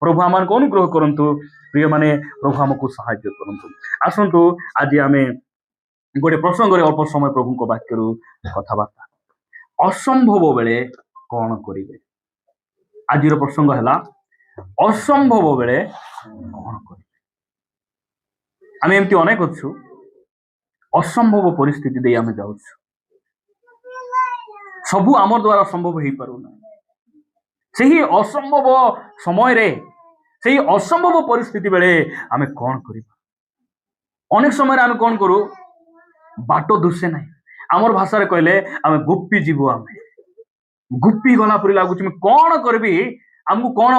प्रभु आम अनुग्रह करंतु प्रिय माने प्रभु आमको साहाय्य करंतु। आसंतु आज आमे गोटे प्रसंग अल्प समय प्रभु वाक्य कथबार्ता असंभव बेले कौन करेंगे। आज प्रसंग है असंभव बेले कौन करेंगे। आम एमती अनेक अच्छु असंभव परिस्थिति दे आम जाऊँ सबू आम द्वारा संभव हो पारुना से ही असंभव समय रे से ही असंभव परिस्थिति बेले आम कौन करिबा। अनेक समय आम कौन करू बाट दुसे ना आमर भाषा कहले आम गुप्पी जीवु आम गुप्पी गला परी लगुच कौन करबी आमको कौन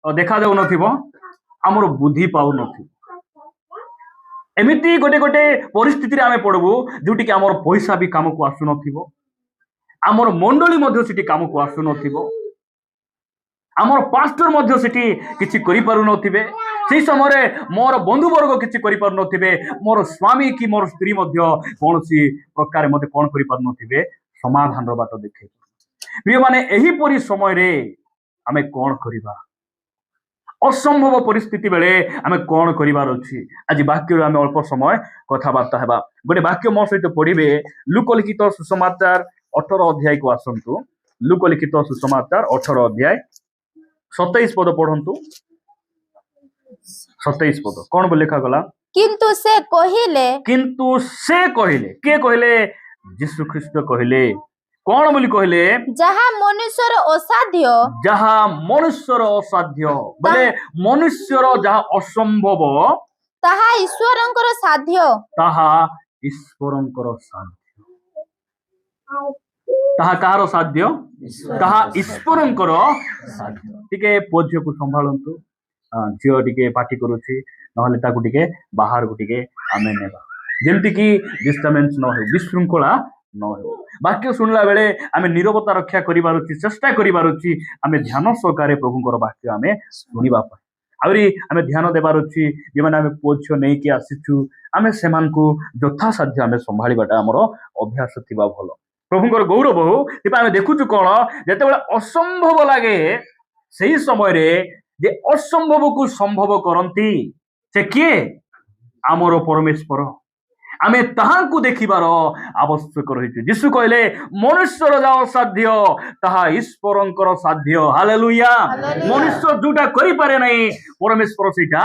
देखा जाऊ नथिबो आमर बुद्धि पाउ नथिबो। एमिति गोटे गोटे परिस्थिति रे आम पड़बू जोटी कि आमर पैसा भी काम को आसु नथिबो आमर मंडली मध्य सिटी काम को आसु नथिबो आमर पास्टर मध्य सिटी किछि करि पारु नथिबे से समय मोर बंधुवर्ग किछि करि पारु नथिबे मोर स्वामी कि मोर स्त्री मध्य कोनसी प्रकार मते कोन करि पारु नथिबे समाधान रो बाट देखे। प्रिय माने एही परि समय रे आमे कोन करिबा असंभव परिस्थिति बेले आमे कोन करिबार अछि। आज वाक्य रे आमे अल्प समय कथाबार्ता हेबा। गोटे वाक्य मो सहित पढ़िबे लूका लिखित सुसमाचार 18 अध्याय को आसंतु। लूका लिखित सुसमाचार 18 अध्याय 27 पद पढ़ंतु। 27 पद कौन बोल लिखा गला किंतु से कहले के कहले यीशु ख्रीष्ट कहले कौन बोली कहले जहा मनुष्यर असाध्य बोले मनुष्यर जहा असंभव ताहा ईश्वरंकर साध्य ताहा कहार साध्य ताहा ईश्वरंकर साध्य। टिके पोझियो को संभालंतु झील टिके पार्टी करुछि नहले ताकू टिके बाहर को टिके आमे नेबा जेमति कि डिस्टर्बेंस न हो विशृंखला न हो। वाक्य सुनला बेले आमे नीरवता रक्षा करिबार अछि चेष्टा करिबार अछि आमे ध्यान सहकारे प्रभुଙ୍କର वाक्य आमे सुनिबा पाए आउरी आमे ध्यान देबार अछि जे माने आमे पोझियो नै कि आसीछु आमे सेमान को यथा साध्य आमे संभाळिबाटा हमरो अभ्यास थिबा भलो। प्रभुଙ୍କର गौरव हो तिपा आमे देखुछु कोन जेते बेले असंभव लागे सही समय रे जे असंभव को संभव करंती से किए आमर परमेश्वर आमे ताहां को देखिबार आवश्यक रहिछि। यीशु कहले मनुष्यर जा असाध्य ताहा ईश्वरंकर साध्य। हालेलुया। मनुष्य जोटा करि पारे नै परमेश्वर सेटा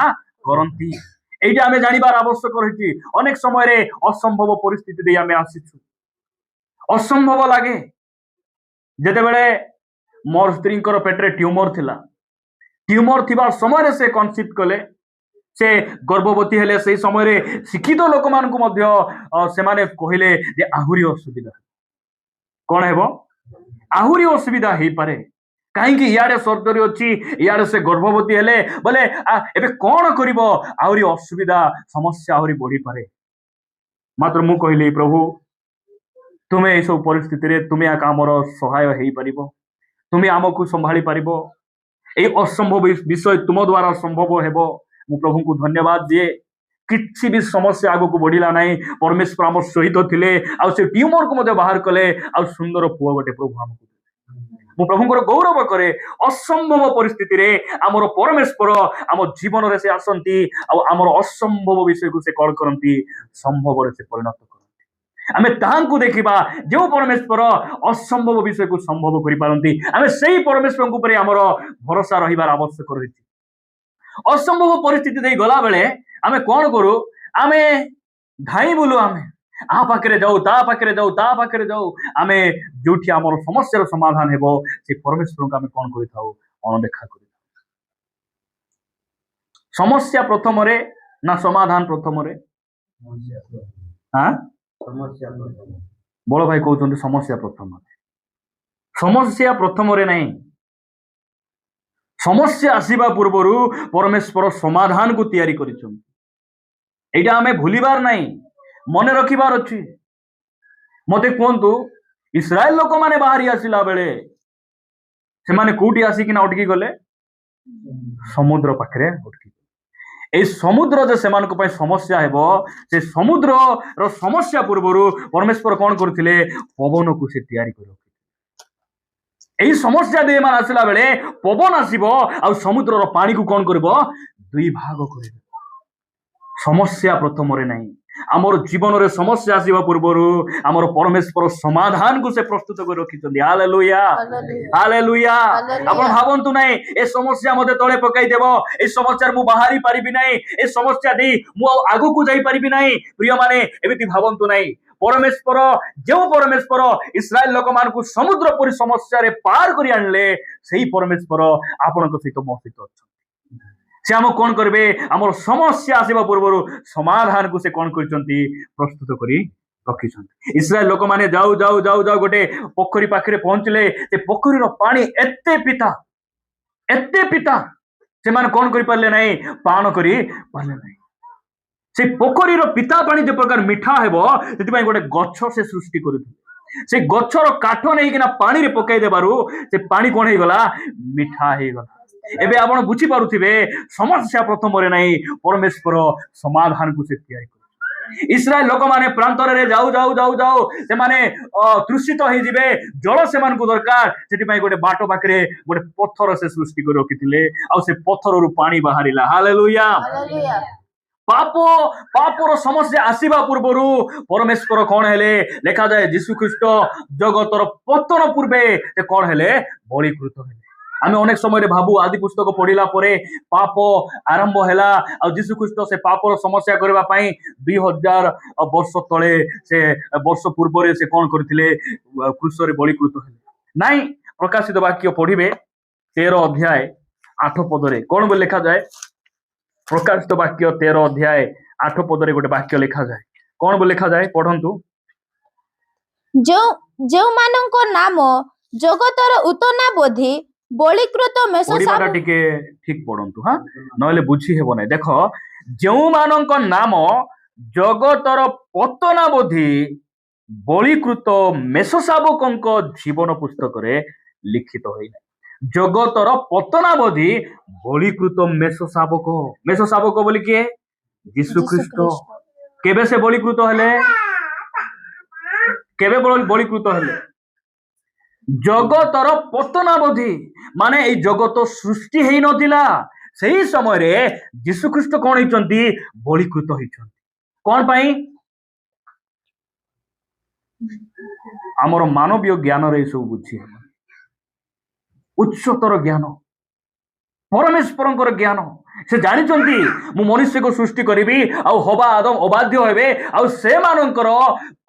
करंती एटा आमे जानिबार आवश्यक रहिछि। अनेक समय रे असंभव परिस्थिति दे आमे आसीछु असंभव लागे जेते बेले मोर स्त्रींकर पेटरे ट्यूमर थिबा समय से कनसिप्ट कले से गर्भवती हेले से समय रे शिक्षित लोक मान को मध्य से माने कहिले जे आहुरी असुविधा कोन हेबो आहुरी असुविधा हे पारे काहे कि याडे सर्जरी अछि याडे से गर्भवती हेले बोले एबे कोन करिवो आहुरी असुविधा समस्या आहुरी बढ़ी पारे। मात्र मु कहिले प्रभु तुमे ए सब परिस्थिति रे तुमे आका हमर सहाय हेई परिबो तुमे आमको संभाली परिबो ए असंभव विषय तुम द्वारा संभव हेबो। मु प्रभु को धन्यवाद दिए किछि भी समस्या आगो को बढ़िला नाही परमेश्वर हमर सहित थिले आ से ट्यूमर को मते बाहर कले आ सुंदर पुआ गोटे प्रभु हमको मु प्रभुଙ୍କର गौरव करे। असंभव परिस्थिति रे हमर परमेश्वर हम जीवन रे से आसंती आ हमर असंभव विषय को से कॉल करंती संभव रे से परिणत करंती। आमे ताहां को देखिबा जो परमेश्वर असंभव विषय को संभव करि पारंती आमे सेही परमेश्वर को ऊपर हमर भरोसा रहिबार आवश्यक रहिछि। असंभव परिस्थिति दे गला बेले आमे कोन करू आमे धाई बोलू आमे आ पाखरे जाऊ आमे जोठी हमर समस्या रो समाधान हेबो से परमेश्वर को आमे कोन करि थाउ अनदेखा करि समस्या प्रथम रे ना समाधान प्रथम रे हां बड़ भाई कहउछन समस्या प्रथम रे नहीं समस्या आसीबा पूर्वरु परमेश्वर समाधान को तैयारी करिछन। एटा हमें भूलिबार नहीं मने रखिबार अछि। मते कोंतु इस्राएल लोक माने बाहरी आसिला बेले से माने कोठी आसी कि ना अटकी गले समुद्र पाखरे अटकी ए समुद्र जे सेमान को पय समस्या हेबो से समुद्र रो समस्या पूर्वरु परमेश्वर कोन करथिले पवन को से तैयारी करो এই সমস্যা দিয়ে এମାନେ ଆସିଲା ବେଳେ ପବନ ଆସିବ ଆଉ ସମୁଦ୍ରର ପାଣିକୁ କଣ କରିବ ଦୁଇ ଭାଗ କରିବ ସମସ୍ୟା ପ୍ରଥମରେ ନାହିଁ ଆମର ଜୀବନରେ ସମସ୍ୟା ଆସିବା ପୂର୍ବରୁ ଆମର ପରମେଶ୍ୱର ସମାଧାନକୁ ସେ ପ୍ରସ୍ତୁତ କରି ରଖିଛନ୍ତି ହାଲେଲୁୟା ହାଲେଲୁୟା ଆପଣ ଭାବନ୍ତୁ ନାହିଁ ଏ ସମସ୍ୟା ମତେ ତଳେ ପକାଇ ଦେବ ଏ ସମସ୍ୟାରେ ମୁଁ ବାହାରି ପାରିବି ନାହିଁ ଏ ସମସ୍ୟା ଦେଇ ମୁଁ ଆଉ ଆଗକୁ ଯାଇପାରିବି ନାହିଁ ପ୍ରିୟମାନେ ଏମିତି ଭାବନ୍ତୁ ନାହିଁ ପରମେଶ୍ୱର ଇସ୍ରାଏଲ ଲୋକମାନଙ୍କୁ ସମୁଦ୍ର ପରି ସମସ୍ୟାରେ ପାର କରି ଆଣିଲେ ସେଇ ପରମେଶ୍ୱର ଆପଣଙ୍କ ସହିତ ମୋ ସହିତ ଅଛନ୍ତି ସେ ଆମକୁ କଣ କରିବେ ଆମର ସମସ୍ୟା ଆସିବା ପୂର୍ବରୁ ସମାଧାନକୁ ସେ କଣ କରିଛନ୍ତି ପ୍ରସ୍ତୁତ କରି ରଖିଛନ୍ତି ଇସ୍ରାଏଲ ଲୋକମାନେ ଯାଉ ଯାଉ ଯାଉ ଯାଉ ଗୋଟେ ପୋଖରୀ ପାଖରେ ପହଞ୍ଚିଲେ ସେ ପୋଖରୀର ପାଣି ଏତେ ପିତା ସେମାନେ କଣ କରିପାରିଲେ ନାହିଁ ପାନ କରି ପାରିଲେ ନାହିଁ ସେ ପୋଖରୀର ପିତା ପାଣି ଯେ ପ୍ରକାର ମିଠା ହେବ ସେଥିପାଇଁ ଗୋଟେ ଗଛ ସେ ସୃଷ୍ଟି କରୁଥିଲେ ସେ ଗଛର କାଠ ନେଇକିନା ପାଣିରେ ପକାଇ ଦେବାରୁ ସେ ପାଣି କଣ ହେଇଗଲା ମିଠା ହେଇଗଲା ଏବେ ଆପଣ ବୁଝିପାରୁଥିବେ ସମସ୍ୟା ପ୍ରଥମରେ ନାହିଁ ପରମେଶ୍ୱର ସମାଧାନକୁ ସେ ତିଆରି କରେ ଇସ୍ରାଏଲ ଲୋକମାନେ ପ୍ରାନ୍ତରରେ ଯାଉ ଯାଉ ଯାଉ ଯାଉ ସେମାନେ ତୃଷିତ ହେଇଯିବେ ଜଳ ସେମାନଙ୍କୁ ଦରକାର ସେଥିପାଇଁ ଗୋଟେ ବାଟ ପାଖରେ ଗୋଟେ ପଥର ସେ ସୃଷ୍ଟି କରି ରଖିଥିଲେ ଆଉ ସେ ପଥରରୁ ପାଣି ବାହାରିଲା ହାଲେଲୁୟା ପାପର ସମସ୍ୟା ଆସିବା ପୂର୍ବରୁ ପରମେଶ୍ୱର କଣ ହେଲେ ଲେଖାଯାଏ ଯୀଶୁ ଖ୍ରୀଷ୍ଟ ଜଗତର ପତନ ପୂର୍ବେ ସେ କଣ ହେଲେ ବଳିକୃତ ହେଲେ ଆମେ ଅନେକ ସମୟରେ ଭାବୁ ଆଦି ପୁସ୍ତକ ପଢିଲା ପରେ ପାପ ଆରମ୍ଭ ହେଲା ଆଉ ଯୀଶୁ ଖ୍ରୀଷ୍ଟ ସେ ପାପର ସମସ୍ୟା କରିବା ପାଇଁ 2000 ବର୍ଷ ତଳେ ସେ ବର୍ଷ ପୂର୍ବରେ ସେ କଣ କରିଥିଲେ କ୍ରୁଶରେ ବଳିକୃତ ହେଲେ ନାଇଁ ପ୍ରକାଶିତ ବାକ୍ୟ ପଢିବେ 13 ଅଧ୍ୟାୟ 8 ପଦରେ କଣ ବୋଲି ଲେଖାଯାଏ ପ୍ରକାଶିତ ବାକ୍ୟ 13 ଅଧ୍ୟାୟ 8 ପଦରେ ଗୋଟେ ବାକ୍ୟ ଲେଖାଯାଏ କଣ ବୋଲି ଲେଖାଯାଏ ପଢନ୍ତୁ ଯେଉଁମାନଙ୍କ ନାମ ଜଗତର ଉତ୍ତନା ବୋଧି ବଳିକୃତ ପଢିବାଟା ଟିକେ ଠିକ ପଢନ୍ତୁ ହଁ ନହେଲେ ବୁଝି ହେବ ନାହିଁ ଦେଖ ଯେଉଁମାନଙ୍କ ନାମ ଜଗତର ପତନାବଧି ବଳିକୃତ ମେଷଶାବକଙ୍କ ଜୀବନ ପୁସ୍ତକରେ ଲିଖିତ ହୋଇନାହିଁ ଜଗତର ପତନାବଧି ବଳିକୃତ ମେଷଶାବକ ବୋଲି କିଏ ଯୀଶୁ ଖ୍ରୀଷ୍ଟ କେବେ ସେ ବଳିକୃତ ହେଲେ କେବେ ବଳିକୃତ ହେଲେ ଜଗତର ପତନାବଧି ମାନେ ଏଇ ଜଗତ ସୃଷ୍ଟି ହେଇନଥିଲା ସେଇ ସମୟରେ ଯୀଶୁ ଖ୍ରୀଷ୍ଟ କଣ ହେଇଛନ୍ତି ବଳିକୃତ ହେଇଛନ୍ତି କଣ ପାଇଁ ଆମର ମାନବୀୟ ଜ୍ଞାନରେ ଏସବୁ ବୁଝି ହେବ ଉଚ୍ଚତର ଜ୍ଞାନ ପରମେଶ୍ୱରଙ୍କର ଜ୍ଞାନ ସେ ଜାଣିଛନ୍ତି ମୁଁ ମନୁଷ୍ୟକୁ ସୃଷ୍ଟି କରିବି ଆଉ ହବା ଆଦମ ଅବାଧ୍ୟ ହେବେ ଆଉ ସେମାନଙ୍କର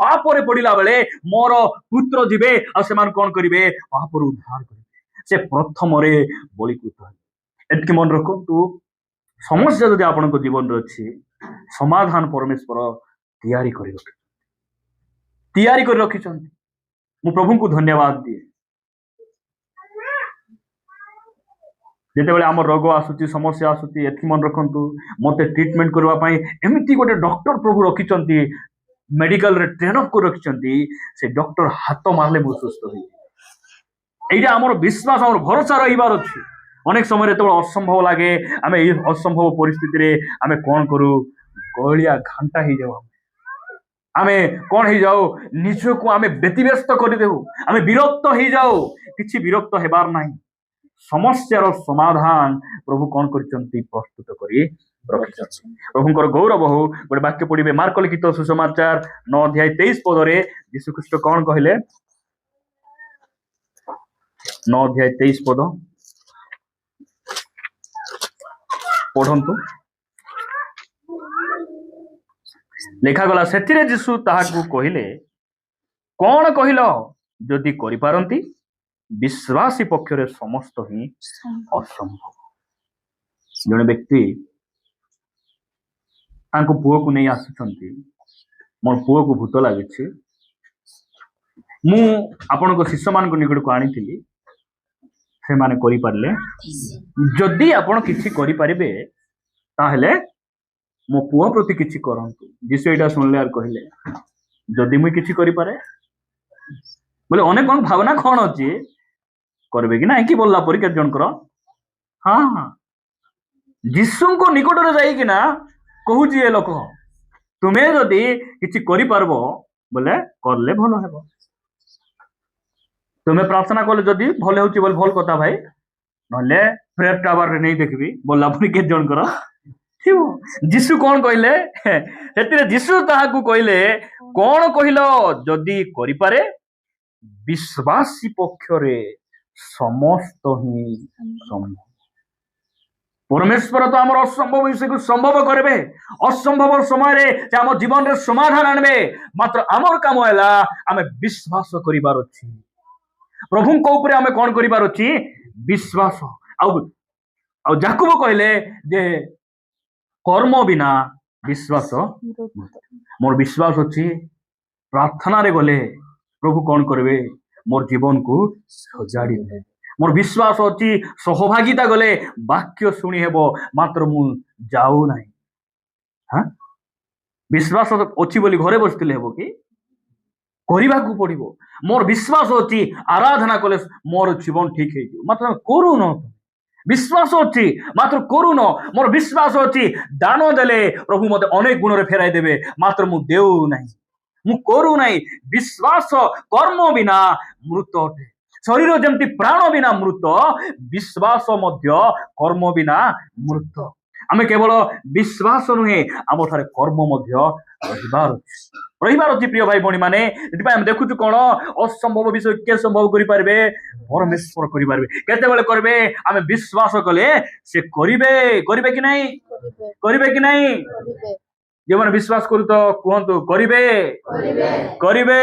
ପାପରେ ପଡିଲା ବେଳେ ମୋର ପୁତ୍ର ଯିବେ ଆଉ ସେମାନେ କଣ କରିବେ ପାପରୁ ଉଦ୍ଧାର କରିବେ ସେ ପ୍ରଥମରେ ବଳିକୃତ ହେବେ ଏତିକି ମନେ ରଖନ୍ତୁ ସମସ୍ୟା ଯଦି ଆପଣଙ୍କ ଜୀବନରେ ଅଛି ସମାଧାନ ପରମେଶ୍ୱର ତିଆରି କରି ରଖିଛନ୍ତି ମୁଁ ପ୍ରଭୁଙ୍କୁ ଧନ୍ୟବାଦ ଦିଏ ଯେତେବେଳେ ଆମର ରୋଗ ଆସୁଛି ସମସ୍ୟା ଆସୁଛି ଏତିକି ମନେ ରଖନ୍ତୁ ମତେ ଟ୍ରିଟମେଣ୍ଟ କରିବା ପାଇଁ ଏମିତି ଗୋଟେ ଡକ୍ଟର ପ୍ରଭୁ ରଖିଛନ୍ତି ମେଡିକାଲରେ ଟ୍ରେନ୍ ଅଫ୍ କରି ରଖିଛନ୍ତି ସେ ଡକ୍ଟର ହାତ ମାରିଲେ ମୁଁ ସୁସ୍ଥ ହେଇଯିବି এইটা আমার বিশ্বাস আমার ভরসা রহিবার ଅଛି অনেক সময় যেতବେଳେ অসম্ভব লাগে ଆମେ এই অসম্ভব পরিস্থিতিরে ଆମେ কোন করু গলিয়া ঘান্টা হয়ে যাও ଆମେ কোন হয়ে যাও নিজକୁ ଆମେ ବ୍ୟତିବ୍ୟସ୍ତ କରିଦେଉ ଆମେ ବିରକ୍ତ ହେଇଯାଉ କିଛି ବିରକ୍ତ ହେବାର ନାହିଁ ସମସ୍ୟାର ସମାଧାନ ପ୍ରଭୁ କଣ କରିଛନ୍ତି ପ୍ରସ୍ତୁତ କରି ରଖିଛନ୍ତି ପ୍ରଭୁଙ୍କର ଗୌରବ ହଉ ଗୋଟେ ବାକ୍ୟ ପଢିବେ ମାର୍କ ଲିଖିତ ସୁସମାଚାର 9 ଅଧ୍ୟାୟ 23 ପଦରେ ଯୀଶୁ ଖ୍ରୀଷ୍ଟ କଣ କହିଲେ 9 ଅଧ୍ୟାୟ 23 ପଦ ପଢନ୍ତୁ ଲେଖାଗଲା ସେଥିରେ ଯୀଶୁ ତାହାକୁ କହିଲେ କଣ କହିଲ ଯଦି କରିପାରନ୍ତି ବିଶ୍ୱାସୀ ପକ୍ଷରେ ସମସ୍ତ ହିଁ ଅସମ୍ଭବ ଜଣେ ବ୍ୟକ୍ତି ତାଙ୍କ ପୁଅକୁ ନେଇ ଆସୁଛନ୍ତି ମୋର ପୁଅକୁ ଭୂତ ଲାଗିଛି ମୁଁ ଆପଣଙ୍କ ଶିଷ୍ୟମାନଙ୍କ ନିକଟକୁ ଆଣିଥିଲି ସେମାନେ କରିପାରିଲେ ଯଦି ଆପଣ କିଛି କରିପାରିବେ ତାହେଲେ ମୋ ପୁଅ ପ୍ରତି କିଛି କରନ୍ତୁ ଯୀଶୁ ଏଇଟା ଶୁଣିଲେ ଆଉ କହିଲେ ଯଦି ମୁଁ କିଛି କରିପାରେ ବୋଲେ ଅନେକ କଣ ଭାବନା କଣ ଅଛି କରିବେ କି ନାହିଁ କି ବୋଲିଲା ପରି କେତେ ଜଣଙ୍କର ହଁ ଯୀଶୁଙ୍କ ନିକଟରେ ଯାଇକିନା କହୁଛି ଏ ଲୋକ ତୁମେ ଯଦି କିଛି କରିପାରିବ ବୋଲେ କଲେ ଭଲ ହେବ ତୁମେ ପ୍ରାର୍ଥନା କଲେ ଯଦି ଭଲ ହେଉଛି ବୋଲି ଭଲ କଥା ଭାଇ, ନହେଲେ ପ୍ରେୟର ଟାୱାରରେ ନେଇ ଦେଖିବି ବୋଲା ପୁଣି କେତେ ଜଣଙ୍କର ଥିବ। ଯୀଶୁ କଣ କହିଲେ ସେଥିରେ ଯୀଶୁ ତାହାକୁ କହିଲେ, କଣ କହିଲ? ଯଦି କରିପାରେ ବିଶ୍ୱାସୀ ପକ୍ଷରେ ସମସ୍ତ ହିଁ ସମ୍ଭବ। ପରମେଶ୍ୱର ତ ଆମର ଅସମ୍ଭବ ବିଷୟକୁ ସମ୍ଭବ କରିବେ। ଅସମ୍ଭବ ସମୟରେ ସେ ଆମ ଜୀବନରେ ସମାଧାନ ଆଣିବେ। ମାତ୍ର ଆମର କାମ ହେଲା ଆମେ ବିଶ୍ୱାସ କରିବାର ଅଛି। ପ୍ରଭୁଙ୍କ ଉପରେ ଆମେ କଣ କରିବାର ଅଛି? ବିଶ୍ୱାସ। ଆଉ ଯାକୁବ କହିଲେ ଯେ କର୍ମ ବିନା ବିଶ୍ୱାସ। ମୋର ବିଶ୍ୱାସ ଅଛି ପ୍ରାର୍ଥନାରେ ଗଲେ ପ୍ରଭୁ କଣ କରିବେ? ମୋର ଜୀବନକୁ ସଜାଡ଼ିବେ। ମୋର ବିଶ୍ୱାସ ଅଛି ସହଭାଗିତା ଗଲେ ବାକ୍ୟ ଶୁଣି ହେବ, ମାତ୍ର ମୁଁ ଯାଉନାହିଁ। ବିଶ୍ୱାସ ଅଛି ବୋଲି ଘରେ ବସିଥିଲେ ହେବ କି? କରିବାକୁ ପଡିବ। ମୋର ବିଶ୍ୱାସ ଅଛି ଆରାଧନା କଲେ ମୋର ଜୀବନ ଠିକ ହେଇଯିବ, ମାତ୍ର କରୁନ। ବିଶ୍ୱାସ ଅଛି ମାତ୍ର କରୁନ। ମୋର ବିଶ୍ୱାସ ଅଛି ଦାନ ଦେଲେ ପ୍ରଭୁ ମତେ ଅନେକ ଗୁଣରେ ଫେରାଇ ଦେବେ, ମାତ୍ର ମୁଁ ଦେଉନାହିଁ, ମୁଁ କରୁନାହିଁ। ବିଶ୍ୱାସ କର୍ମ ବିନା ମୃତ ଅଟେ। ଶରୀର ଯେମିତି ପ୍ରାଣ ବିନା ମୃତ, ବିଶ୍ୱାସ ମଧ୍ୟ କର୍ମ ବିନା ମୃତ। ଆମେ କେବଳ ବିଶ୍ୱାସ ନୁହେଁ, ଆମ ଠାରେ କର୍ମ ମଧ୍ୟ ରହିବାର ଅଛି ପ୍ରିୟ ଭାଇ ଭଉଣୀ ମାନେ। ସେଥିପାଇଁ ଆମେ ଦେଖୁଛୁ କଣ? ଅସମ୍ଭବ ବିଷୟ କିଏ ସମ୍ଭବ କରିପାରିବେ? ପରମେଶ୍ୱର କରିପାରିବେ। କେତେବେଳେ କରିବେ? ଆମେ ବିଶ୍ୱାସ କଲେ ସେ କରିବେ। କରିବେ କି ନାହିଁ? କରିବେ କି ନାହିଁ? ଯେଉଁମାନେ ବିଶ୍ୱାସ କରୁ ତ କୁହନ୍ତୁ କରିବେ। କରିବେ।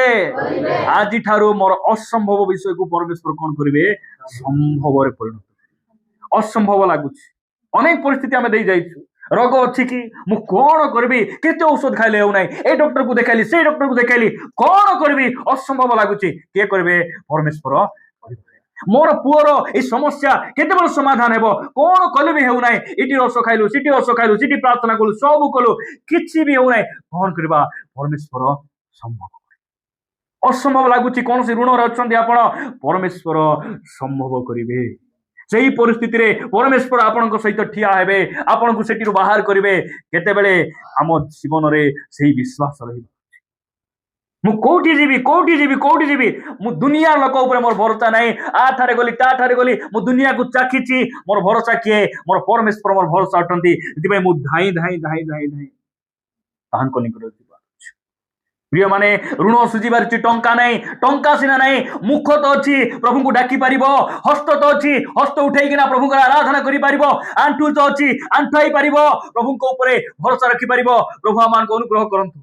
ଆଜିଠାରୁ ମୋର ଅସମ୍ଭବ ବିଷୟକୁ ପରମେଶ୍ୱର କଣ କରିବେ? ସମ୍ଭବରେ ପରିଣତ। ଅସମ୍ଭବ ଲାଗୁଛି, ଅନେକ ପରିସ୍ଥିତି ଆମେ ଦେଇ ଯାଇଛୁ। ରୋଗ ଅଛି କି? ମୁଁ କଣ କରିବି? କେତେ ଔଷଧ ଖାଇଲେ ହେଉନାହିଁ। ଏଇ ଡକ୍ଟରକୁ ଦେଖାଇଲି, ସେଇ ଡକ୍ଟରକୁ ଦେଖାଇଲି, କଣ କରିବି? ଅସମ୍ଭବ ଲାଗୁଛି। କିଏ କରିବେ? ପରମେଶ୍ୱର। ମୋର ପୁଅର ଏଇ ସମସ୍ୟା କେତେବେଳେ ସମାଧାନ ହେବ? କଣ କଲେ ବି ହେଉନାହିଁ। ଏଠି ରସ ଖାଇଲୁ, ସେଠି ରସ ଖାଇଲୁ, ସେଠି ପ୍ରାର୍ଥନା କଲୁ, ସବୁ କଲୁ, କିଛି ବି ହେଉନାହିଁ। କଣ କରିବା? ପରମେଶ୍ୱର ସମ୍ଭବ। ଅସମ୍ଭବ ଲାଗୁଛି, କୌଣସି ଋଣରେ ଅଛନ୍ତି ଆପଣ, ପରମେଶ୍ୱର ସମ୍ଭବ କରିବେ। ସେହି ପରିସ୍ଥିତିରେ ପରମେଶ୍ୱର ଆପଣଙ୍କ ସହିତ ଠିଆ ହେବେ, ଆପଣଙ୍କୁ ସେଠିରୁ ବାହାର କରିବେ। କେତେବେଳେ? ଆମ ଜୀବନରେ ସେହି ବିଶ୍ୱାସ ରହିବ। ମୁଁ କୋଉଠି ଯିବି? କୋଉଠି ଯିବି? କୋଉଠି ଯିବି? ମୁଁ ଦୁନିଆ ଲୋକ ଉପରେ ମୋର ଭରସା ନାହିଁ। ଆଠାରେ ଗଲି, ତାଠାରେ ଗଲି, ମୁଁ ଦୁନିଆକୁ ଚାଖିଛି। ମୋର ଭରସା କିଏ? ମୋର ପରମେଶ୍ୱର ମୋର ଭରସା ଅଟନ୍ତି। ସେଥିପାଇଁ ମୁଁ ଧାଇଁ ଧାଇଁ ଧାଇଁ ଧାଇଁ ଧାଇଁ ତାହାଙ୍କ ନିକଟରେ ଯିବା। ପ୍ରିୟ ମାନେ, ଋଣ ସୁଝିବାର ଟଙ୍କା ନାହିଁ। ଟଙ୍କା ସିନା ନାହିଁ, ମୁଖ ତ ଅଛି, ପ୍ରଭୁଙ୍କୁ ଡାକି ପାରିବ। ହସ୍ତ ତ ଅଛି, ହସ୍ତ ଉଠେଇକିନା ପ୍ରଭୁଙ୍କର ଆରାଧନା କରିପାରିବ। ଆଣ୍ଠୁ ତ ଅଛି, ଆଣ୍ଠୁଆଇ ପାରିବ, ପ୍ରଭୁଙ୍କ ଉପରେ ଭରସା ରଖିପାରିବ। ପ୍ରଭୁ ଆମମାନଙ୍କୁ ଅନୁଗ୍ରହ କରନ୍ତୁ।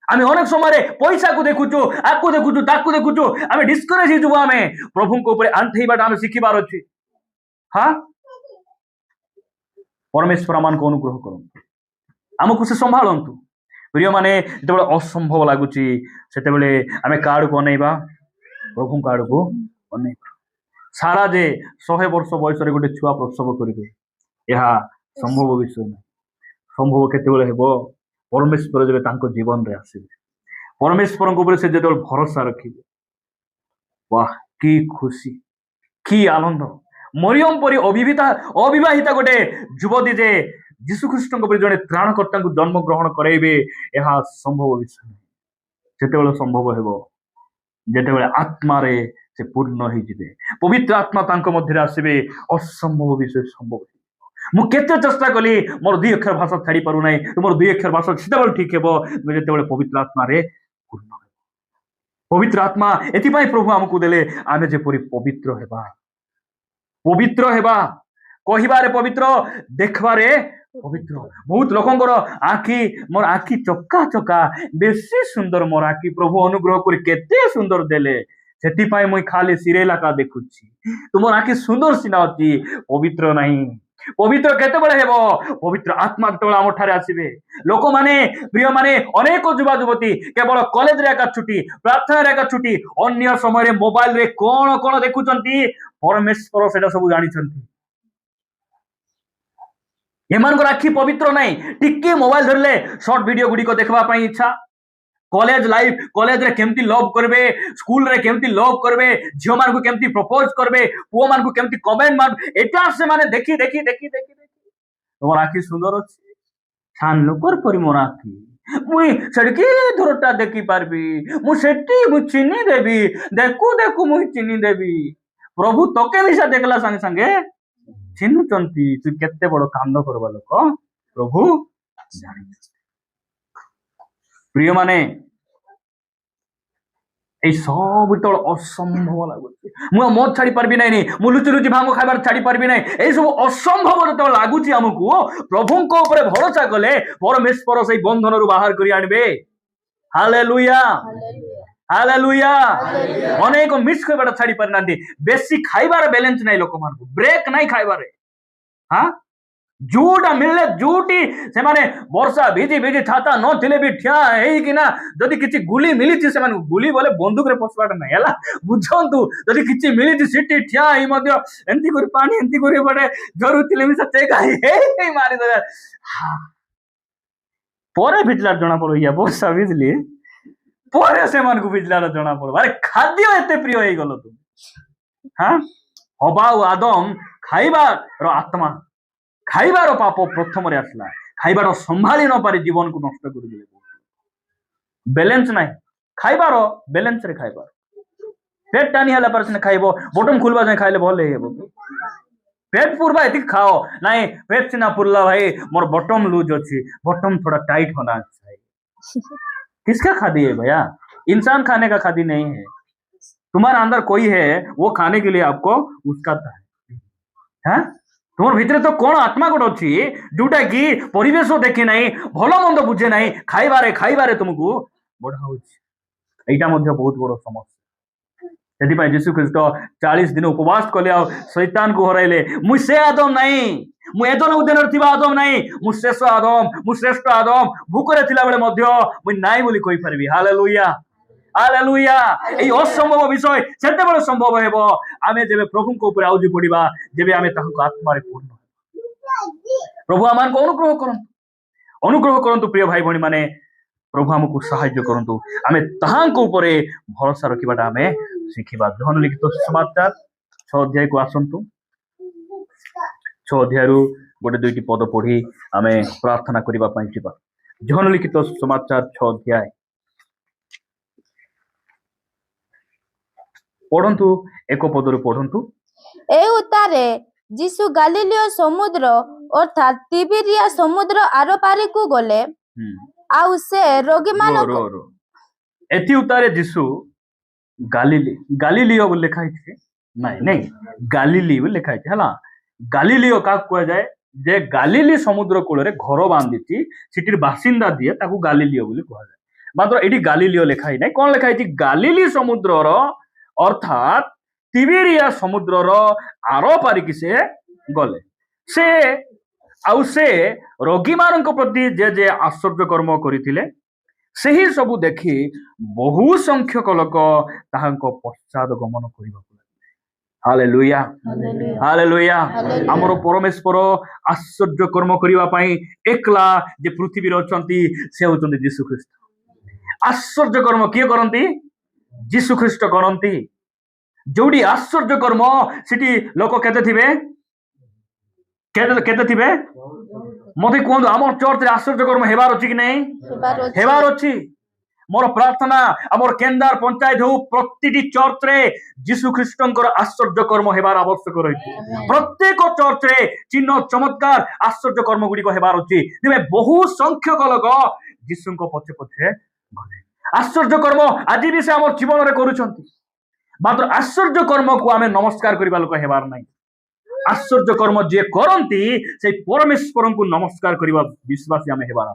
ଆମେ ଅନେକ ସମୟରେ ପଇସାକୁ ଦେଖୁଛୁ, ଆକୁ ଦେଖୁଛୁ, ତାକୁ ଦେଖୁଛୁ, ଆମେ ଡିସ୍କରେଜ ହେଇଯିବୁ। ଆମେ ପ୍ରଭୁଙ୍କ ଉପରେ ଆଣ୍ଠେଇବାଟା ଆମେ ଶିଖିବାର ଅଛି। ପରମେଶ୍ୱର ଆମମାନଙ୍କୁ ଅନୁଗ୍ରହ କରନ୍ତୁ, ଆମକୁ ସେ ସମ୍ଭାଳନ୍ତୁ। ପ୍ରିୟ ମାନେ, ଯେତେବେଳେ ଅସମ୍ଭବ ଲାଗୁଛି ସେତେବେଳେ ଆମେ କାହାକୁ ଅନେଇବା? ପ୍ରଭୁଙ୍କ ଆଡକୁ ଅନେଇବା। ସାରା ଯେ 100 ବର୍ଷ ବୟସରେ ଗୋଟେ ଛୁଆ ପ୍ରସବ କରିବେ, ଏହା ସମ୍ଭବ ବିଷୟ ନାହିଁ। ସମ୍ଭବ କେତେବେଳେ ହେବ? ପରମେଶ୍ୱର ଯେବେ ତାଙ୍କ ଜୀବନରେ ଆସିବେ, ପରମେଶ୍ୱରଙ୍କ ଉପରେ ସେ ଯେତେବେଳେ ଭରସା ରଖିବେ, ବାଃ କି ଖୁସି, କି ଆନନ୍ଦ। ମରିୟମ ପରି ଅବିବାହିତା ଗୋଟେ ଯୁବତୀ ଯେ ଯୀଶୁଖ୍ରୀଷ୍ଟଙ୍କ ପରି ଜଣେ ତ୍ରାଣକର୍ତ୍ତାଙ୍କୁ ଜନ୍ମ ଗ୍ରହଣ କରାଇବେ, ଏହା ସମ୍ଭବ ବିଷୟ ନାହିଁ। ସେତେବେଳେ ସମ୍ଭବ ହେବ ଯେତେବେଳେ ଆତ୍ମାରେ ସେ ପୂର୍ଣ୍ଣ ହେଇଯିବେ, ପବିତ୍ର ଆତ୍ମା ତାଙ୍କ ମଧ୍ୟରେ ଆସିବେ, ଅସମ୍ଭବ ବିଷୟ ସମ୍ଭବ। ମୁଁ କେତେ ଚେଷ୍ଟା କଲି, ମୋର 2 ଅକ୍ଷର ଭାଷା ଛାଡି ପାରୁନାହିଁ। ତୁମର 2 ଅକ୍ଷର ଭାଷା ସେତେବେଳେ ଠିକ ହେବ ଯେତେବେଳେ ପବିତ୍ର ଆତ୍ମାରେ ପୂର୍ଣ୍ଣ ହେବ। ପବିତ୍ର ଆତ୍ମା ଏଥିପାଇଁ ପ୍ରଭୁ ଆମକୁ ଦେଲେ, ଆମେ ଯେପରି ପବିତ୍ର ହେବା। ପବିତ୍ର ହେବା, କହିବାରେ ପବିତ୍ର, ଦେଖିବାରେ ପବିତ୍ର। ବହୁତ ଲୋକଙ୍କର ଆଖି, ମୋର ଆଖି ଚକା ଚକା, ବେଶୀ ସୁନ୍ଦର ମୋର ଆଖି, ପ୍ରଭୁ ଅନୁଗ୍ରହ କରି କେତେ ସୁନ୍ଦର ଦେଲେ, ସେଥିପାଇଁ ମୁଁ ଖାଲି ସିରିଏଲ ଆକା ଦେଖୁଛି। ତୁମର ଆଖି ସୁନ୍ଦର ସିନା ଅଛି, ପବିତ୍ର ନାହିଁ। ପବିତ୍ର କେତେବେଳେ ହେବ? ପବିତ୍ର ଆତ୍ମା ଯେତେବେଳେ ଆମ ଠାରେ ଆସିବେ। ଲୋକମାନେ, ପ୍ରିୟ ମାନେ, ଅନେକ ଯୁବା ଯୁବତୀ କେବଳ କଲେଜରେ ଏକା ଛୁଟି, ପ୍ରାର୍ଥନାରେ ଏକା ଛୁଟି, ଅନ୍ୟ ସମୟରେ ମୋବାଇଲରେ କଣ କଣ ଦେଖୁଛନ୍ତି, ପରମେଶ୍ୱର ସେଟା ସବୁ ଜାଣିଛନ୍ତି। ଏମାନଙ୍କର ଆଖି ପବିତ୍ର ନାହିଁ। ଟିକେ ମୋବାଇଲ ଧରିଲେ ସର୍ଟ ଭିଡିଓ ଗୁଡିକ ଦେଖିବା ପାଇଁ ଇଚ୍ଛା। କଲେଜ ଲାଇଫ, କଲେଜରେ କେମିତି ଲଭ୍ କରିବେ, ସ୍କୁଲରେ କେମିତି ଲଭ୍ କରିବେ, ଝିଅ ମାନଙ୍କୁ କେମିତି ପ୍ରପୋଜ କରିବେ, ପୁଅ ମାନଙ୍କୁ କେମିତି କମେଣ୍ଟ ମାରିବେ, ଏଟା ସେମାନେ ଦେଖି ଦେଖି ଦେଖି ଦେଖି ଦେଖି। তোমার আখি সুন্দর ଅଛି, ଛାନ୍ ଲୋକର ପରି ମୋର ଆଖି। मुई सेडकी धरटा देखी पारबी मु सेठी मु चिनी देबी देखु देखु मुई चिनी देबी प्रभु तके मिशा देखला संगे संगे चिन्हुचंती तू केते बड़ कांड करबा लोक प्रभु जानी प्रिय माने এই সব যেতବେଳେ অসম্ভব লাগুଛି ମୁଁ ମଦ ଛାଡି ପାରିବି ନାହିଁ ମୁଁ ଲୁଚି ଲୁଚି ଭାଙ୍ଗ ଖାଇବାର ଛାଡି ପାରିବି ନାହିଁ এই ସବୁ ଅସମ୍ଭବ ଯେତେବେଳେ ଲାଗୁଛି ଆମକୁ ପ୍ରଭୁଙ୍କ ଉପରେ ଭରସା କଲେ ପରମେଶ୍ୱର ସେଇ ବନ୍ଧନରୁ ବାହାର କରି ଆଣିବେ ହାଲେଲୁୟା ହାଲେଲୁୟା ଅନେକ ମିସ୍ ଖାଇବାଟା ଛାଡି ପାରିନାହାନ୍ତି ବେଶୀ ଖାଇବାର ବାଲାନ୍ସ ନାହିଁ ଲୋକମାନଙ୍କୁ ବ୍ରେକ୍ ନାହିଁ ଖାଇବାରେ ହଁ जोटा मिलले जोटी से माने वर्षा भिजी भिजी छाता न थिले भी ठिया हेई किना जदि किछि गुली मिलिछि से माने गुली बोले बंदूक रे पसवाटा नै हला बुझंतु जदि किछि मिलिछि सिटी ठिया हेई मध्य एंती करी पानी एंती करी बडे जरू थिले भी सच्चे गाई हे मारी दे परे भिजला जणा पड़ो या वर्षा भिजली परे से मान को भिजला जणा पड़ो अरे खाद्य एते प्रिय हेई गलो तू हां हवा आदम खाइबा रो आत्मा खाइबार पाप प्रथम आसला खाइबार संभाली न पारी जीवन को नष्ट कर देले बैलेंस नाही खाइबार बैलेंस रे खाइबार पेट टानी हला पर खाइबो बटम खुलबा जाय खाइले भले हेबो पेट पुरबा एति खाओ नाही पेट सिना पुरला भाई मोर बटम लूज अछि बटम थोड़ा टाइट होना चाहिए किसका खादी है भैया इंसान खाने का खादी नहीं है तुम्हारे अंदर कोई है वो खाने के लिए आपको उसका है तुम भितर तो कौन आत्मा गोटे अच्छी जोटा कि परिवेश देखी ना भल मंद बुझे ना खाइबारे तुमको बढ़ा यहाँ बहुत बड़ समस्या से जीशु ख्रीस्ट 40 दिन उपवास कले आ शैतान को हराइले मु से आदम नहीं मु एदन उद्यान थिबा आदम नहीं मु शेष आदम मु श्रेष्ठ आदम भूकरे थिला बेले मध्य मु नाई बोली कहि परबी हालेलुया हालेलुया এই অসম্ভব বিষয় সেতেବେଳେ সম্ভব হেব আমি যেবে প্রভুଙ୍କ উপরে আউজি পড়িবা যেবে আমি তাহাଙ୍କ আত্মারে পূর্ণ প্রভু আমানକୁ অনুগ্রহ করন্তু প্রিয় ভাই ভणी माने प्रभु हमको सहाय्य करନ୍ତୁ ଆମେ ତାହାଙ୍କ ଉପରେ ଭରସା ରଖିବାଟା ଆମେ ଶିଖିବା ଜହନ ଲିଖିତ ସୁସମାଚାର 6 अध्याय को आसନ୍ତୁ 6 अध्याय रु गोटे दुईटी पद पढ़ी आमे प्रार्थना करिबा पई जिबा जहन लिखित सुसमाचार 6 अध्याय पढ़ंतु एक पदरु पढ़ंतु ए उतारे जीसु गालिलियो समुद्र अर्थात तिबिरिया समुद्र आरपारी को गले आउ से रोगी मानको एथि उतारे जीसु गालिलियो बोल लिखा है नहीं नहीं गालिली बोल लिखा है हला गालिलियो का कह जाए जे गालिली समुद्र कूल रे घर बांधीची सिटीर बासिंदा दिए ताकू गालिलियो बोली कह जाए मात्र एडी गालिलियो लिखा है नहीं कौन लिखा है गालिली समुद्र रो अर्थात तिबेरिया समुद्र रो आरो पारिकी से गले से आउ से रोगी मानक प्रति जे जे आश्चर्य कर्म करिथिले सेही सबु देखि बहु संख्यक लोक ताहांको पश्चात गमन करिबा हालेलुया हालेलुया हमरो परमेश्वर आश्चर्य कर्म करिबा पई एकला जे पृथ्वी रे अछंती से होचंती यीशु ख्रीष्ट आश्चर्य कर्म किए करंती जीशु ख्रीष्ट करती जोड़ी आश्चर्य कर्म सिटी लोक केते थिबे केते थिबे मते कोन हमर चर्च रे आश्चर्य कर्म हेबार अछि कि नहीं हेबार अछि मोर प्रार्थना हमर केंदार पंचायत हो प्रतिटी चर्च रे जीशु ख्रीष्टंकर आश्चर्य कर्म हेबार आवश्यक रही प्रत्येक चर्च रे चिन्ह चमत्कार आश्चर्य कर्म गुडी को हेबार अछि दिबे बहु संख्यक लोक जीशुंको पछे पछे आश्चर्य कर्म आज भी से आम जीवन में करुछंती मात्र आश्चर्य कर्म को आमे नमस्कार करबा लोक हेबार नहीं आश्चर्य कर्म जे करंती से परमेश्वर को नमस्कार करबा विश्वासी आमे हेबार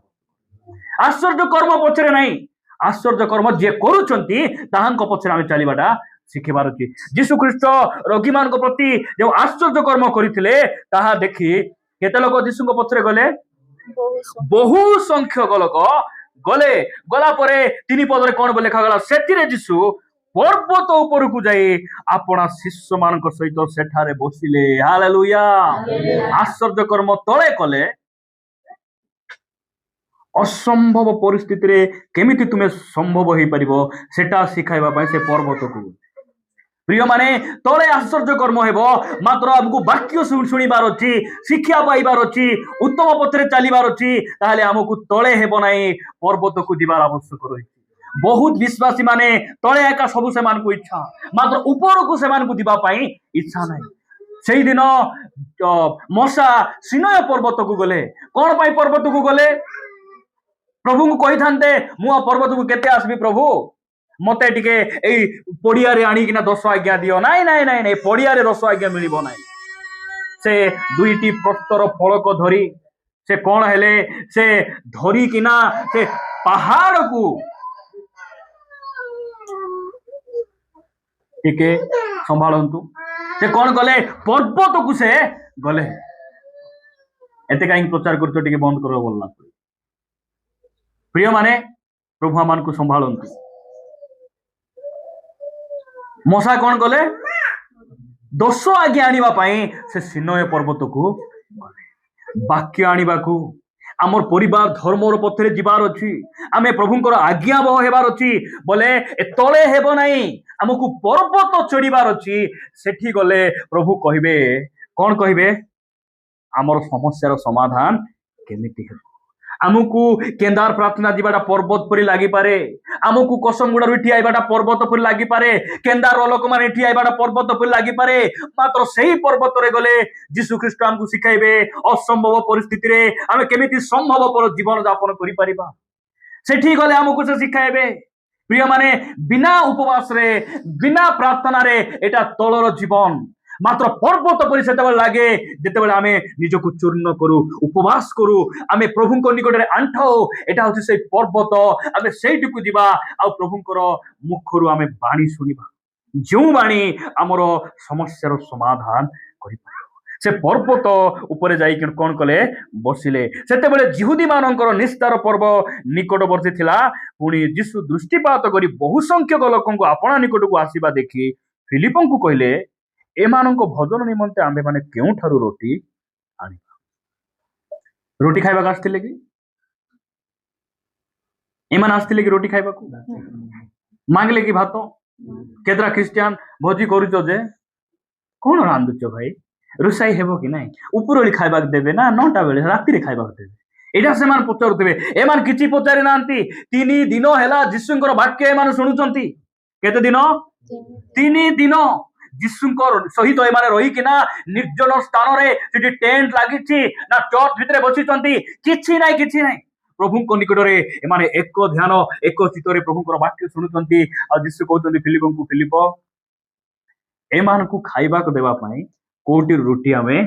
आश्चर्य कर्म पछरे नहीं आश्चर्य कर्म जे करुछंती ताहांको पछरे आमे चलीबाटा शिखिबार अछि यीशु ख्रीष्ट रोगी मान को प्रति जो आश्चर्य कर्म करिथिले ताहा देखि केते लोक यीशु को पछरे गले बहु संख्यक लोक गले गला परे 3 पदरे कोन बोले लिखा गला सेतिरे जीसु पर्वत ऊपर को जाई आपना शिष्य मानक सहित सेठारे बसिले हालेलुया आश्चर्य कर्म तळे कले असंभव परिस्थिति रे केमिति तुमे संभव होई परिबो सेटा सिखाइबा पई से पर्वत को प्रिय माने तले आश्चर्य कर्म हेब मात्र आमको वाक्य शुणिबार अच्छी शिक्षा पाइबार अच्छी उत्तम पथरे चलिबार अच्छी ताहले आमको तले हेब नाई पर्वत को जीवार आवश्यक रही बहुत विश्वासी माने तले एका सबु से मान को इच्छा मात्र ऊपर को से मान को दिबा पाई इच्छा नहीं सेही दिन मशा सिनय पर्वत को गले कौन पाई पर्वत को गले प्रभु को कही थांते मु पर्वत को केते आसबी प्रभु मते टिके एई पड़िया रे आनी किना 10 आज्ञा दियो नाई नाई नाई नाई पड़िया रे 10 आज्ञा मिलिबो नाई से दुईटी प्रस्तर फलक धरी से कौन हेले से धरी किना से पहाड़ को टिके संभालंतु से कौन गले पर्वत को से गले एते काई प्रचार करतो टिके बंद करो बोलना प्रिय माने प्रभु मान को संभालंतु मशा कौन गले 10 आज्ञा आनिबा पाई से सिनय पर्वत को वाक्य आनिबा को आमर परिवार धर्मर पथरे जीवार अच्छी आमे प्रभुंकर आज्ञा बह हेबार अच्छी बोले तले हेब नाही आमको पर्वत चढ़ीबार अच्छी सेठी गले प्रभु कहिबे कौन कहिबे आमर समस्यार समाधान केमिति हेबो आमको केंदार प्रार्थना जीवाटा पर्वत परि लागि पारे आमको कसमगुड़ा ठिया आइबाटा पर्वत परि लागि पारे केंदार लोक माने ठिया आइबाटा पर्वत परि लागि पारे मात्र सही पर्वत रे गले यीशु ख्रीष्ट हमको सिखाइबे असंभव परिस्थिति रे आमे केमिति संभव पर जीवन यापन करि परिबा सेठी गले हमको से सिखाइबे प्रिय माने बिना उपवास रे बिना प्रार्थना रे एटा तलर जीवन मात्र पर्वत परि सेतेबेले लागे जेतेबेले आमे निजको चूर्ण करू उपवास करू आमे प्रभुको निकटरे आंठाओ एटा होछि से पर्वत आमे सेठिकु दिबा आ प्रभुଙ୍କର मुखरु आमे बाणी सुनिबा जो बाणी हमर समस्यार समाधान करि से पर्वत ऊपर जाई कोन कले बसिले सेतेबेले जिहुदी मानकर निस्तार पर्व निकटवर्ती थिला पुणी यीशु दृष्टिपात करी बहु संख्यक लोकंको आपणा निकटକୁ आसीबा देखि फिलिपंको कहले एमानंको भोजन निमंते आंबे माने केउ ठारू रोटी आनिबा रोटी खाइबा आस्थिले कि एमान आस्थिले कि रोटी खाइबा को मांगले कि भात केतरा क्रिश्चियन भोजी करूचो जे कोन रांदुचो भाई रुसाई हेबो कि नाही उपरोली खाइबा देबे ना 9टा बेले राती रे खाइबा देबे एटा से मान पचारुथिबे एमान किछि पचारि नांती 3 दिन हेला जिसुंकर वाक्य एमान सुनुचंती केते दिन 3 दिन जिसुंकर सहित एमाने रही किना निर्जन स्थान रे सेठी टेंट लागिछि ना चर्च भितरे बसिचंती किछि नाही प्रभुको निकटरे एमाने एक ध्यान एक चित्तरे प्रभुकर वाक्य सुनुचंती आ जिसु कहउचंती फिलिपंको फिलिप एमानकु खाइबा को देबा पई कोटी रोटी आमे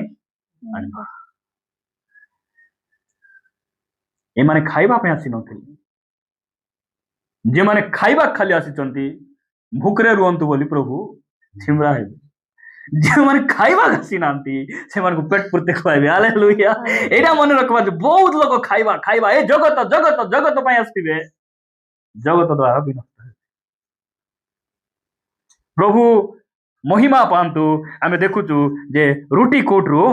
आनिबा एमाने खाइबा पे आसी नथिले जे माने खाइबा खाली आसीचंती भूखरे रुहंतु बोली प्रभु छिमरा है जे माने खाइबा आसी नांती से माने को पेट पुरते खुआबे हालेलुया एटा मन रखबा बहुत लोग खाइबा खाइबा ए जगत जगत जगत पई आस्तिबे जगत द्वारा बिना प्रभु महिमा पांतु आमे देखुचु जे रोटी कोटरू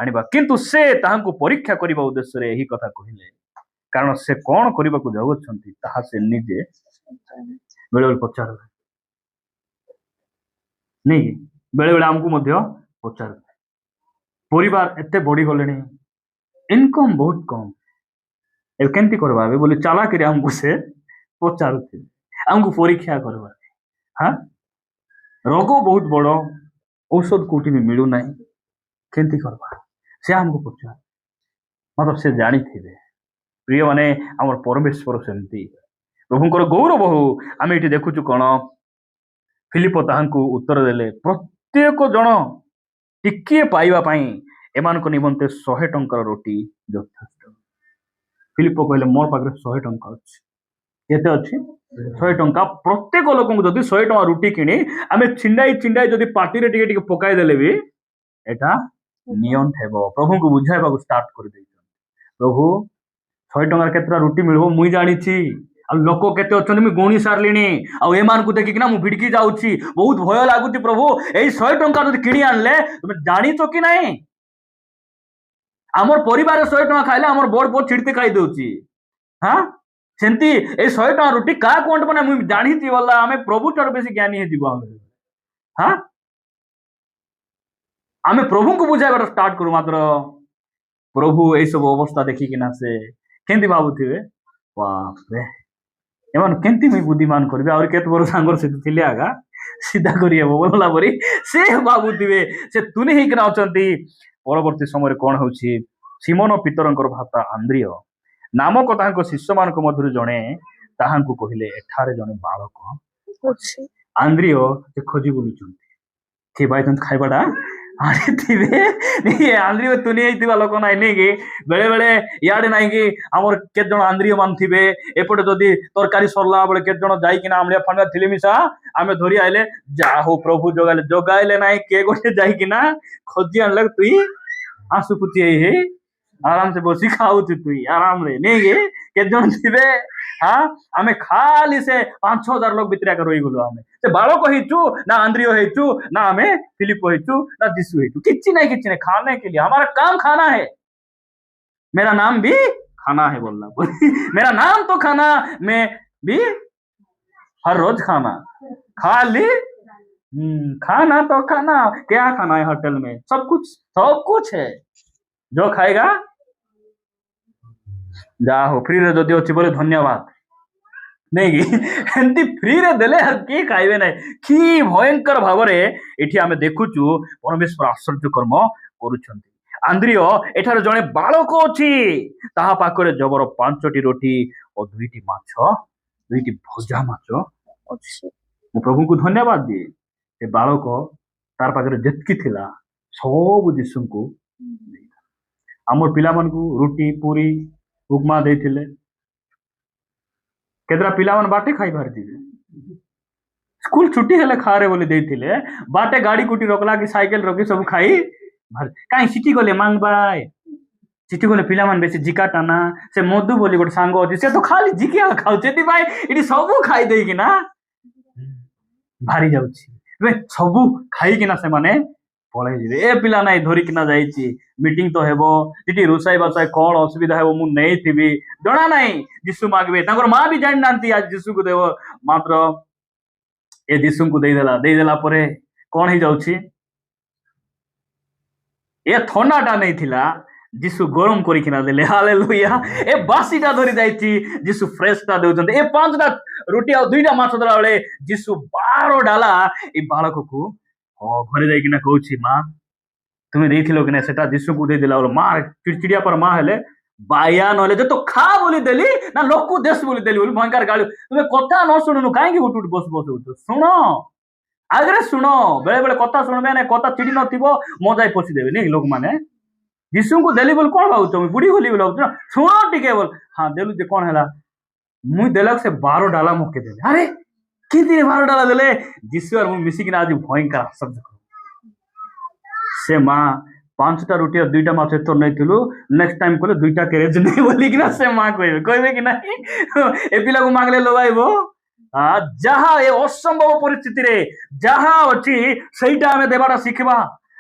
आनिबा किंतु से ताहांको परीक्षा करिबा उद्देश्य रे एही कथा कहिले कारण से कौन करबा को जाउछंती ताहा से निजे बेले बेले पचार नहीं बेले बेले हमको मध्य पचार परिवार एते बड़ी गलेनी इनकम बहुत कम ए केंती करबा बे बोले चाला करे हमको से पचारुथि हमको परीक्षा करबा हां रोग बहुत बड़ औषध कोठी में मिलू नहीं केंती करबा से हमको पचार मतलब से जानी थिबे प्रिय माने हमर परमेश्वर सेमती प्रभुंकर गौरव हो आमे एठी देखुचु कोन फिलिप ताहांको उत्तर देले प्रत्येक जन टिकिए पाइबा पई एमान को निमंते 100 टंकार रोटी यथेष्ट फिलिप कहले मोर पाखरे 100 टंका अछि केते अछि 100 टंका प्रत्येक लोक को जदी 100 टंका रोटी किनी आमे छिंडाई जदी पार्टी रे टिके टिके पकाई देले भी एटा नियम हेबो प्रभु को बुझाइबा को स्टार्ट कर दे प्रभु 100 टंकार केतरा रोटी मिलबो मुई जानी छी आ लोक केते अछन मी गोणी सारलिनी आ एमान को देखि किना मु भिडकी जाउची बहुत भय लागुती प्रभु एई 100 टंका जदी किणी आनले तुमे जानी तो कि नाही हमर परिवार 100 टंका खाइले हमर बड़ बड़ छिड़ते खाइ देउची हां सेंती ए 100 टंका रोटी का कोंट बना मु जानी छी वाला हमें प्रभु टर बेसी ज्ञानी हे जीवो हम हाँ आमे प्रभु को बुझाइबार स्टार्ट करू मात्र प्रभु ये सब अवस्था देखिकिना से केंती भाबुथिबे बाप रे एमन केंती मुई बुद्धिमान करबे और केत बरो सांगर से थिले आगा सीधा करी हेबो बोलला परी से भाबुथिबे से तुने हिकना अछंती परवर्ती समय कोन होउछि सिमोन पितरंकर भाता आंद्रिय नामक ताहांको शिष्य मानक मधुर जणे ताहांको कहिले एठारे जणे बालक ଅଛି। आंद्रिय से खोजी बुलुचंती के भाई तुम खाइबाडा आरे थिबे ये आंद्रिय तुनी हितिबा लोक नाइ नै कि बेले बेले याडे नाइ कि हमर केत जण आंद्रिय मान थिबे एपटे जदी तरकारी सरला बेले केत जण जाई किना आमलिया फांडा थिले मिसा आमे धरि आइले जा हो प्रभु जोगाइले नाइ के गोटे जाई किना खोजी आनलक तुई आंसू पुती हे आराम से बसी खाऊ तुई आराम रे नै गे केत जण थिबे हाँ आमे खाली से 5,000 लोग भितर रही गलु आमे से बालक हेचु ना आंद्रिय हेचु ना आमे फिलिप हेचु ना जिसु हेचु किछि नहीं खाने के लिए हमारा काम खाना है मेरा नाम भी खाना है बोलना मेरा नाम तो खाना मैं भी हर रोज खाना खाली खाना तो खाना क्या खाना है होटल में सब कुछ है जो खाएगा जा हो फ्री रे जदि अच्छी बोले धन्यवाद नहीं कि एमती फ्री रे देले हर के खाइबे नहीं कि भयंकर भावरे एठी आमे देखुचु परमेश्वर आश्चर्य कर्म करूछंती आंद्रिय एठार जणे बालक अछि ताहा पाखरे जबर 5टी रोटी और 2टी माछ 2टी भजा माछ ଅଛି। मु प्रभु को धन्यवाद दिए ए बालक तार पाखरे जेतकी थिला सब दिसु को हमर पिला मन को रोटी पूरी उपमा देथिले केदरा पिला मन बाटे खाई भारतीले स्कूल छुट्टी हेले खारे बोली देथिले बाटे गाड़ी कुटी रोकला कि साइकिल रोकी सब खाई भर काई सिटी गले मांगबाय सिटी गले पिला मन बेसी जिका टाना से मधु बोली गोट सांग अछि से तो खाली जिकिया खाउ जेति भाई इडी सब खाई देई कि ना भारी जाउछि रे सब खाई कि ना से माने पळे जिवे ए पिला नाही धरि कि ना जाईछि मीटिंग तो हेबो सिटी रोसाई बासाई कोन असुविधा हेबो मु नै थिबी जणा नाही जिसु मागबे तांकर मां भी जान नांती आज जिसु को देबो मात्र ए जिसु को देई देला परे कोन ही जाउछि ए थोनाटा नै थिला जिसु गरम करी किना देले हालेलुया ए बासीटा धरि जाईछि जिसु फ्रेशटा देउछन ए 5टा रोटी और 2टा माछ दला बेले जिसु 12 डाला ए बालक को घरे जाई किना कहूछि मां तुम्हें देथिलो कि ना सेटा जिसु को दे दिला और मां चिड़चिड़िया पर मां हेले बाया नले जे तो खा बोली देली ना लोक को देश बोली देली बोली भयंकर गाली तुम्हें कथा न सुनुनु काहे कि उठ बस सुनो आगरे सुनो बेले बेले कथा सुनबे ना कथा चिड़ी नथिबो मजाई पसी देबे नै लोक माने जिसु को देली बोल कोन भाउ तुम बुढ़ी होली बोल सुनो टिके बोल हां देलु जे कोन हैला मुई देलक से 12 डाला मके देले अरे किति 12 डाला देले जिसु और मु मिसी कि ना आज भयंकर शब्द से मां 5टा रोटी और 2टा माछ तो नहीं थिलु नेक्स्ट टाइम कोले 2टा कैरेज नहीं बोली कि ना से मां कहबे कि नहीं ए पिला को मांगले लोबाइबो जहा ए असंभव परिस्थिति रे जहा अछि सेटा हमें देबाटा सिखबा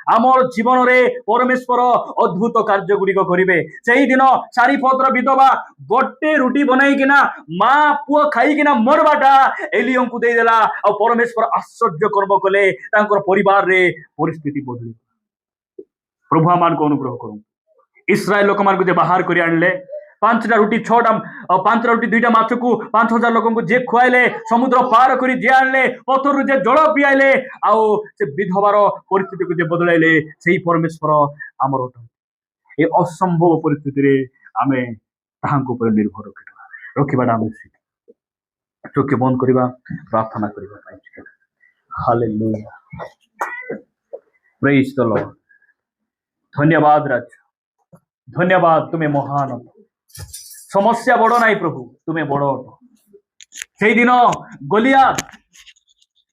आमर जीवन रे परमेश्वर अद्भुत कार्य गुडी को करिवे सेही दिन सारीपत्र विधवा गोटे रोटी बनाई किना मां पुओ खाई किना मरबाटा एलियम को दे देला और परमेश्वर आश्चर्य कर्म कले तांकर परिवार रे परिस्थिति बदली प्रभु मान को अनुग्रह करूं इस्राएल लोक मान को जे बाहर करी आनले 5टा रोटी 6टा 5 रोटी 2टा माछ को 5,000 लोक को जे खुआइले समुद्र पार करी जे आनले पथर जे जल पियाइले आउ से विधवार परिस्थिति को जे बदलाइले सेही परमेश्वर हमर ए असंभव परिस्थिति रे आमे ताहांको पर निर्भर रखिबाटा आमे चोखे बंद करिबा प्रार्थना करिबा पाइ हालेलुया प्रेज द लॉर्ड धन्यवाद राज धन्यवाद तुम्हें महान समस्या बड़ नाई प्रभु तुम्हें बड़ से दिन गोलियात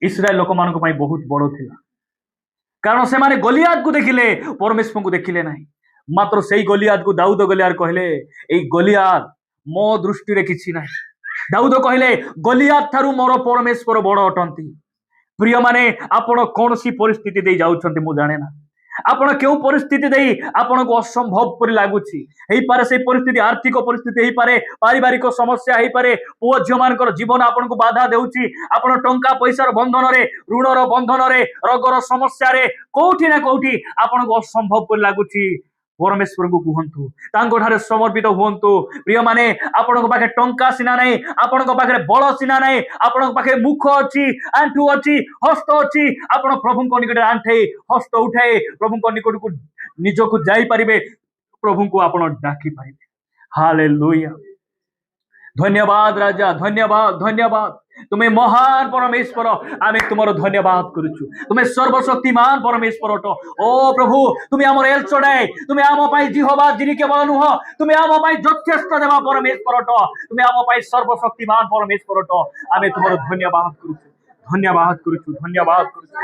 इस्राएल लोक मान बहुत बड़ थिला कारण से माने गोलियात को देखिले परमेश्वर को देखिले नहीं मात्र से गोलियात को दाऊद गोलियार कहले ए गोलियात मो दृष्टि रे किछि नहीं दाऊद कहले गोलियात थारु मोर परमेश्वर बड़ अटंती प्रिय माने आपण कौन सी परिस्थिति दे जाउछंती मु जाने ना ଆପଣ କେଉଁ ପରିସ୍ଥିତି ଦେଇ ଆପଣଙ୍କୁ ଅସମ୍ଭବ ପରି ଲାଗୁଛି, ହେଇପାରେ ସେଇ ପରିସ୍ଥିତି ଆର୍ଥିକ ପରିସ୍ଥିତି ହେଇପାରେ, ପାରିବାରିକ ସମସ୍ୟା ହେଇପାରେ, ପୁଅ ଝିଅ ମାନଙ୍କର ଜୀବନ ଆପଣଙ୍କୁ ବାଧା ଦେଉଛି, ଆପଣ ଟଙ୍କା ପଇସାର ବନ୍ଧନରେ, ଋଣର ବନ୍ଧନରେ, ରୋଗର ସମସ୍ୟାରେ କୋଉଠି ନା କୋଉଠି ଆପଣଙ୍କୁ ଅସମ୍ଭବ ପରି ଲାଗୁଛି, ପରମେଶ୍ୱରଙ୍କୁ କୁହନ୍ତୁ, ତାଙ୍କ ଠାରେ ସମର୍ପିତ ହୁଅନ୍ତୁ। ପ୍ରିୟମାନେ, ଆପଣଙ୍କ ପାଖେ ଟଙ୍କା ସିନା ନାହିଁ, ଆପଣଙ୍କ ପାଖରେ ବଳ ସିନା ନାହିଁ, ଆପଣଙ୍କ ପାଖେ ମୁଖ ଅଛି, ଆଣ୍ଠୁ ଅଛି, ହସ୍ତ ଅଛି, ଆପଣ ପ୍ରଭୁଙ୍କ ନିକଟରେ ଆଣ୍ଠେଇ ହସ୍ତ ଉଠାଇ ପ୍ରଭୁଙ୍କ ନିକଟକୁ ନିଜକୁ ଯାଇପାରିବେ, ପ୍ରଭୁଙ୍କୁ ଆପଣ ଡାକି ପାରିବେ। ହାଲେଲୁୟା। ধন্যবাদ রাজা, ধন্যবাদ, ধন্যবাদ। তুমি মহান পরমেশ্বর, আমি তোমার ধন্যবাদ করুছু। তুমি সর্বশক্তিমান পরমেশ্বর অট। ও প্রভু, তুমি আমার এল চড়াই, তুমি আম পাই জিহবা যিনি কেবল নুহ, তুমি আম পাই যথেষ্ট দেবা পরমেশ্বর অট, তুমি আম পাই সর্বশক্তিমান পরমেশ্বর অট। আমি তোমার ধন্যবাদ করুছু, ধন্যবাদ করুছু, ধন্যবাদ করুছু।